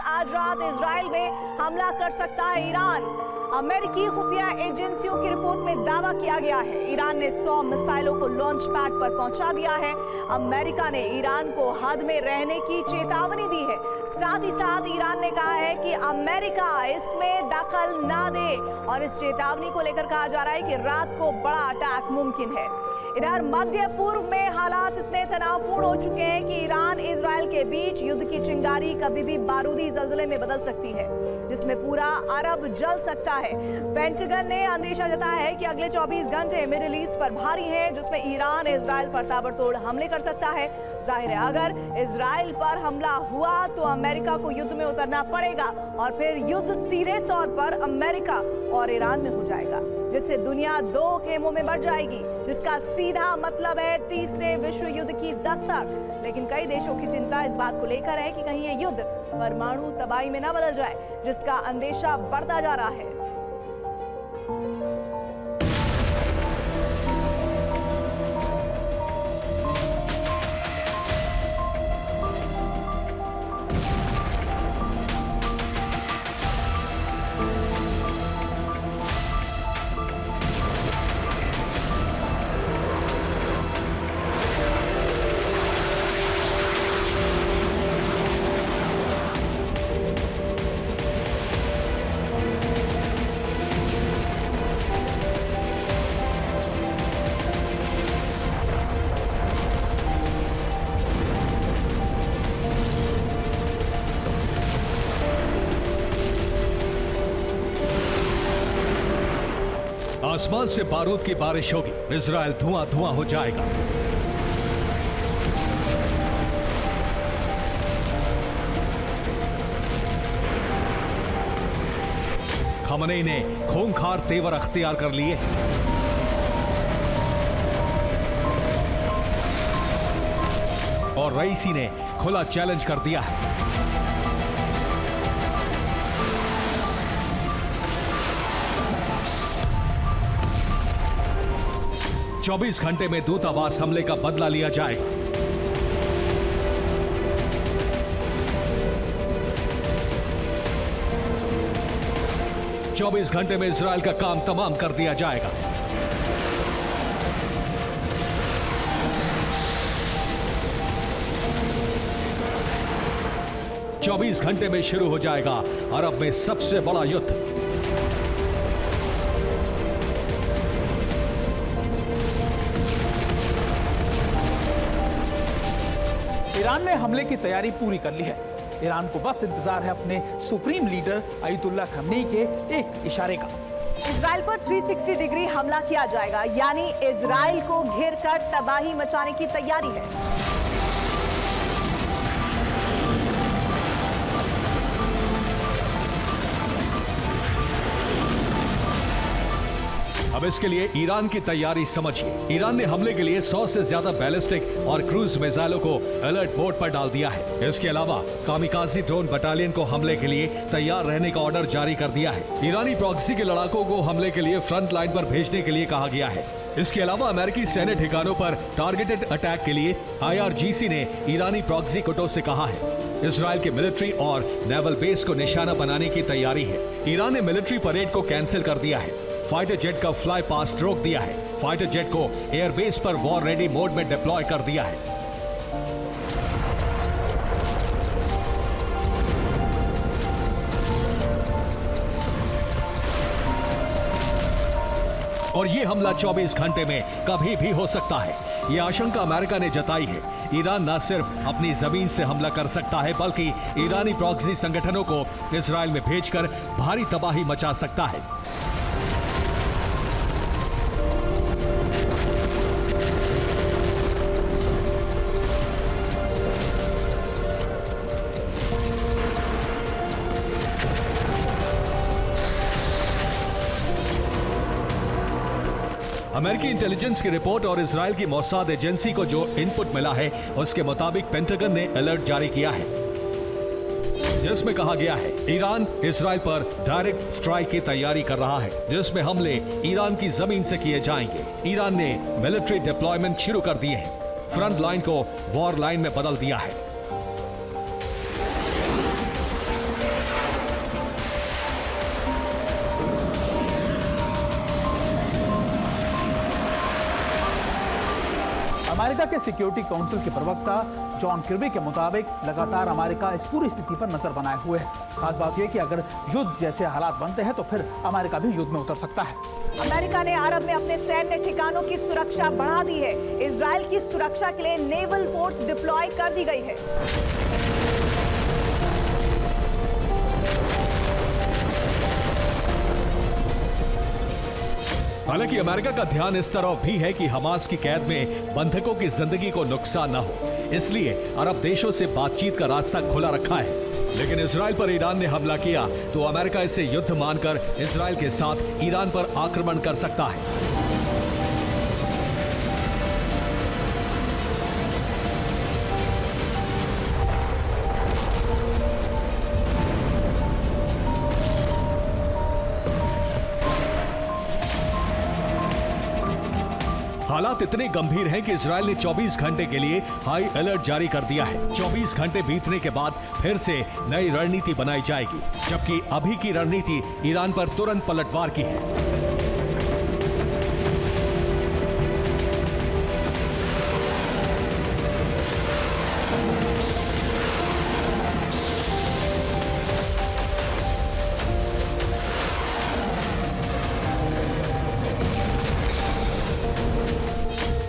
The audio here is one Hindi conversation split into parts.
आज रात इजराइल में हमला कर सकता है ईरान। अमेरिकी खुफिया एजेंसियों की रिपोर्ट में दावा किया गया है ईरान ने 100 मिसाइलों को लॉन्च पैड पर पहुंचा दिया है। अमेरिका ने ईरान को हद में रहने की चेतावनी दी है। साथ ही साथ ईरान ने कहा है कि अमेरिका इसमें दखल ना दे और इस चेतावनी को लेकर कहा जा रहा है कि रात को बड़ा अटैक मुमकिन है। इधर मध्य पूर्व में हालात इतने तनावपूर्ण हो चुके हैं कि ईरान इजराइल के बीच युद्ध की चिंगारी कभी भी बारूदी जल्जले में बदल सकती है, जिसमें पूरा अरब जल सकता है। पेंटागन ने अंदेशा जताया है कि अगले 24 घंटे मिडिल ईस्ट पर भारी हैं, जिसमें ईरान इजराइल पर ताबड़तोड़ हमले कर सकता है। जाहिर है अगर इजराइल पर हमला हुआ तो अमेरिका को युद्ध में उतरना पड़ेगा और फिर युद्ध सीधे तौर पर अमेरिका और ईरान में हो जाएगा, जिससे दुनिया दो खेमों में बढ़ जाएगी, जिसका सीधा मतलब है तीसरे विश्व युद्ध की दस्तक। लेकिन कई देशों की चिंता इस बात को लेकर है कि कहीं ये युद्ध परमाणु तबाही में न बदल जाए, जिसका अंदेशा बढ़ता जा रहा है। आसमान से बारूद की बारिश होगी, इजराइल धुआं धुआं हो जाएगा। खमनेई ने खूंखार तेवर अख्तियार कर लिए। और रईसी ने खुला चैलेंज कर दिया है। चौबीस घंटे में दूतावास हमले का बदला लिया जाएगा। चौबीस घंटे में इजराइल का काम तमाम कर दिया जाएगा। चौबीस घंटे में शुरू हो जाएगा अरब में सबसे बड़ा युद्ध। ईरान ने हमले की तैयारी पूरी कर ली है। ईरान को बस इंतजार है अपने सुप्रीम लीडर अयतुल्ला खमनेई के एक इशारे का। इजराइल पर 360 डिग्री हमला किया जाएगा, यानी इजराइल को घेर कर तबाही मचाने की तैयारी है। अब इसके लिए ईरान की तैयारी समझिए। ईरान ने हमले के लिए 100 से ज्यादा बैलिस्टिक और क्रूज मिसाइलों को अलर्ट मोड पर डाल दिया है। इसके अलावा कामिकाजी ड्रोन बटालियन को हमले के लिए तैयार रहने का ऑर्डर जारी कर दिया है। ईरानी प्रॉक्सी के लड़ाकों को हमले के लिए फ्रंट लाइन पर भेजने के लिए कहा गया है। इसके अलावा अमेरिकी सैन्य ठिकानों पर टारगेटेड अटैक के लिए IRGC ने ईरानी प्रॉक्सी कुटों से कहा है। इजराइल के मिलिट्री और नेवल बेस को निशाना बनाने की तैयारी है। ईरान ने मिलिट्री परेड को कैंसिल कर दिया है। फाइटर जेट का फ्लाई पास्ट रोक दिया है। फाइटर जेट को एयरबेस पर वॉर रेडी मोड में डिप्लॉय कर दिया है। और ये हमला 24 घंटे में कभी भी हो सकता है। ये आशंका अमेरिका ने जताई है। ईरान न सिर्फ अपनी जमीन से हमला कर सकता है, बल्कि ईरानी प्रॉक्सी संगठनों को इजराइल में भेजकर भारी तबाही मचा सकता है। अमेरिकी इंटेलिजेंस की रिपोर्ट और इजराइल की मोसाद एजेंसी को जो इनपुट मिला है, उसके मुताबिक पेंटागन ने अलर्ट जारी किया है, जिसमें कहा गया है ईरान इजराइल पर डायरेक्ट स्ट्राइक की तैयारी कर रहा है, जिसमें हमले ईरान की जमीन से किए जाएंगे। ईरान ने मिलिट्री डिप्लॉयमेंट शुरू कर दिए हैं। फ्रंट लाइन को वॉर लाइन में बदल दिया है। अमेरिका के सिक्योरिटी काउंसिल के प्रवक्ता जॉन किर्बी के मुताबिक लगातार अमेरिका इस पूरी स्थिति पर नजर बनाए हुए है। खास बात यह कि अगर युद्ध जैसे हालात बनते हैं तो फिर अमेरिका भी युद्ध में उतर सकता है। अमेरिका ने अरब में अपने सैन्य ठिकानों की सुरक्षा बढ़ा दी है। इजराइल की सुरक्षा के लिए नेवल फोर्स डिप्लॉय कर दी गई है। हालांकि अमेरिका का ध्यान इस तरफ भी है कि हमास की कैद में बंधकों की जिंदगी को नुकसान न हो, इसलिए अरब देशों से बातचीत का रास्ता खुला रखा है। लेकिन इजराइल पर ईरान ने हमला किया तो अमेरिका इसे युद्ध मानकर इजराइल के साथ ईरान पर आक्रमण कर सकता है। हालात इतने गंभीर हैं कि इजराइल ने 24 घंटे के लिए हाई अलर्ट जारी कर दिया है। 24 घंटे बीतने के बाद फिर से नई रणनीति बनाई जाएगी, जबकि अभी की रणनीति ईरान पर तुरंत पलटवार की है।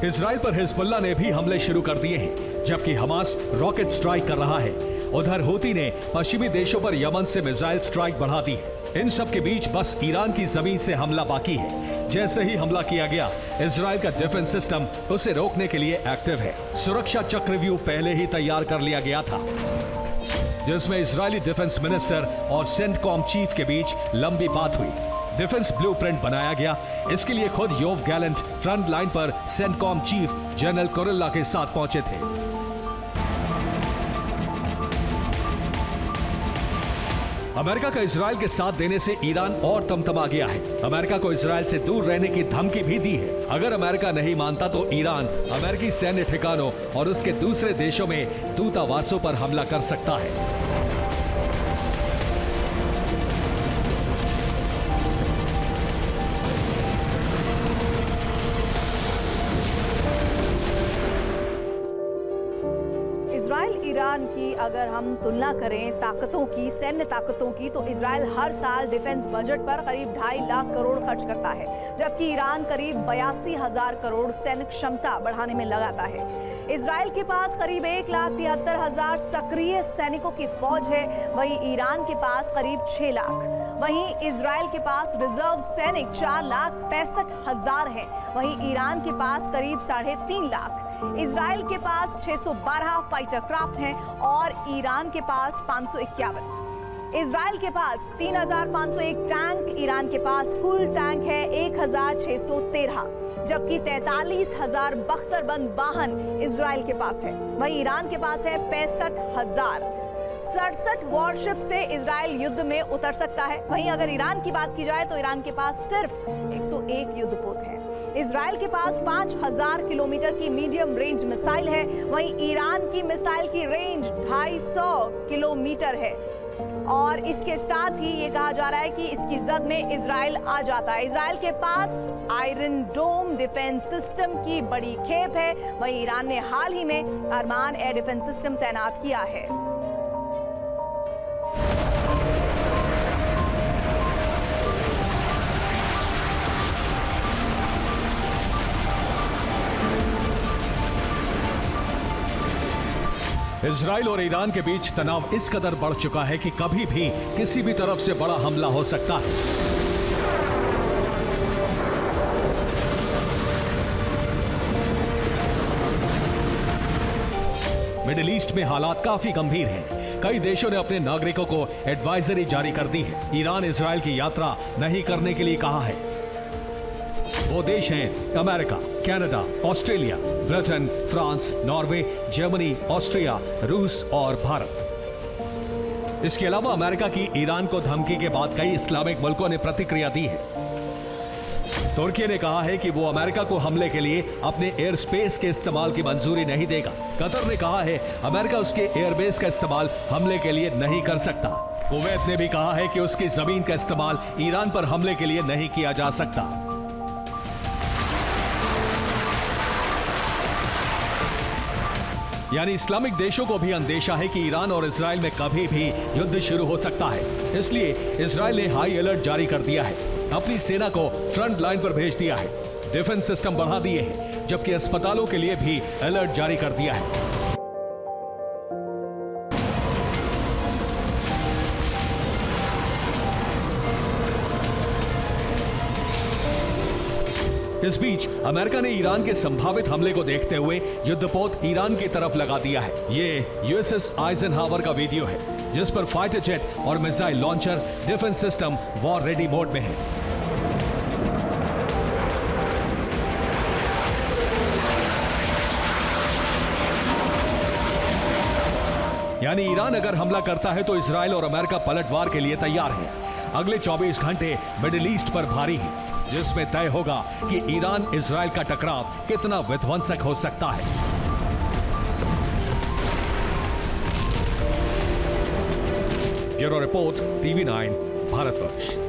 इजराइल पर हिजबुल्लाह ने भी हमले शुरू कर दिए हैं, जबकि हमास रॉकेट स्ट्राइक कर रहा है। उधर हूती ने पश्चिमी देशों पर यमन से मिसाइल स्ट्राइक बढ़ा दी है। इन सब के बीच बस ईरान की जमीन से हमला बाकी है। जैसे ही हमला किया गया, इजराइल का डिफेंस सिस्टम उसे रोकने के लिए एक्टिव है। सुरक्षा चक्रव्यूह पहले ही तैयार कर लिया गया था, जिसमें इजरायली डिफेंस मिनिस्टर और सेंटकॉम चीफ के बीच लंबी बात हुई। डिफेंस ब्लूप्रिंट बनाया गया। इसके लिए खुद योव गैलेंट फ्रंट लाइन पर सेंटकॉम चीफ जनरल कोरेल्ला के साथ पहुंचे थे। अमेरिका का इजराइल के साथ देने से ईरान और तमतमा गया है। अमेरिका को इजराइल से दूर रहने की धमकी भी दी है। अगर अमेरिका नहीं मानता तो ईरान अमेरिकी सैन्य ठिकानों और उसके दूसरे देशों में दूतावासों पर हमला कर सकता है। इजराइल ईरान की अगर हम तुलना करें ताकतों की, सैन्य ताकतों की, तो इजराइल हर साल डिफेंस बजट पर करीब 2.5 लाख करोड़ खर्च करता है, जबकि ईरान करीब 82,000 करोड़ सैन्य क्षमता बढ़ाने में लगाता है। इजराइल के पास करीब 1,73,000 सक्रिय सैनिकों की फौज है, वहीं ईरान के पास करीब 6 लाख। वहीं इजराइल के पास रिजर्व सैनिक 4,65,000 हैं, वहीं ईरान के पास करीब 3.5 लाख। इजराइल के पास 612 फाइटर क्राफ्ट हैं और ईरान के पास 551। इजराइल के पास 3,501 टैंक, ईरान के पास कुल टैंक है 1,613, जबकि 43,000 बख्तरबंद वाहन इजराइल के पास है, वहीं ईरान के पास है 65,000। 67 वॉरशिप से इजराइल युद्ध में उतर सकता है। वहीं अगर ईरान की बात की जाए तो ईरान के पास सिर्फ 101 युद्धपोत हैं। इजराइल के पास 5,000 किलोमीटर की मीडियम रेंज मिसाइल है, वहीं ईरान की मिसाइल की रेंज 250 किलोमीटर है। और इसके साथ ही ये कहा जा रहा है कि इसकी जद में इजराइल आ जाता है। इजराइल के पास आयरन डोम डिफेंस सिस्टम की बड़ी खेप है, वहीं ईरान ने हाल ही में अरमान एयर डिफेंस सिस्टम तैनात किया है। इजराइल और ईरान के बीच तनाव इस कदर बढ़ चुका है कि कभी भी किसी भी तरफ से बड़ा हमला हो सकता है। मिडिल ईस्ट में हालात काफी गंभीर हैं। कई देशों ने अपने नागरिकों को एडवाइजरी जारी कर दी है। ईरान इजराइल की यात्रा नहीं करने के लिए कहा है। वो देश हैं America, Canada, Australia, Britain, France, Norway, Germany, Austria, रूस और भारत। इसके अलावा अमेरिका की ईरान को धमकी के बाद कई इस्लामिक मुल्कों ने प्रतिक्रिया दी है। तुर्की ने कहा है कि वो अमेरिका को हमले के लिए अपने एयर स्पेस के इस्तेमाल की मंजूरी नहीं देगा। कतर ने कहा है अमेरिका उसके एयरबेस का इस्तेमाल हमले के लिए नहीं कर सकता। कुवैत ने भी कहा है कि उसकी जमीन का इस्तेमाल ईरान पर हमले के लिए नहीं किया जा सकता। यानी इस्लामिक देशों को भी अंदेशा है कि ईरान और इजराइल में कभी भी युद्ध शुरू हो सकता है। इसलिए इजराइल ने हाई अलर्ट जारी कर दिया है, अपनी सेना को फ्रंट लाइन पर भेज दिया है, डिफेंस सिस्टम बढ़ा दिए हैं, जबकि अस्पतालों के लिए भी अलर्ट जारी कर दिया है। इस बीच अमेरिका ने ईरान के संभावित हमले को देखते हुए युद्धपोत ईरान की तरफ लगा दिया है। ये यूएसएस आइजनहावर का वीडियो है, जिस पर फाइटर जेट और missile launcher, defence system war ready mode में है। यानी ईरान अगर हमला करता है तो इजराइल और अमेरिका पलटवार के लिए तैयार है। अगले 24 घंटे मिडिल ईस्ट पर भारी है, जिसमें तय होगा कि ईरान इजराइल का टकराव कितना विध्वंसक हो सकता है। Bureau report, TV9, Bharatvarsh.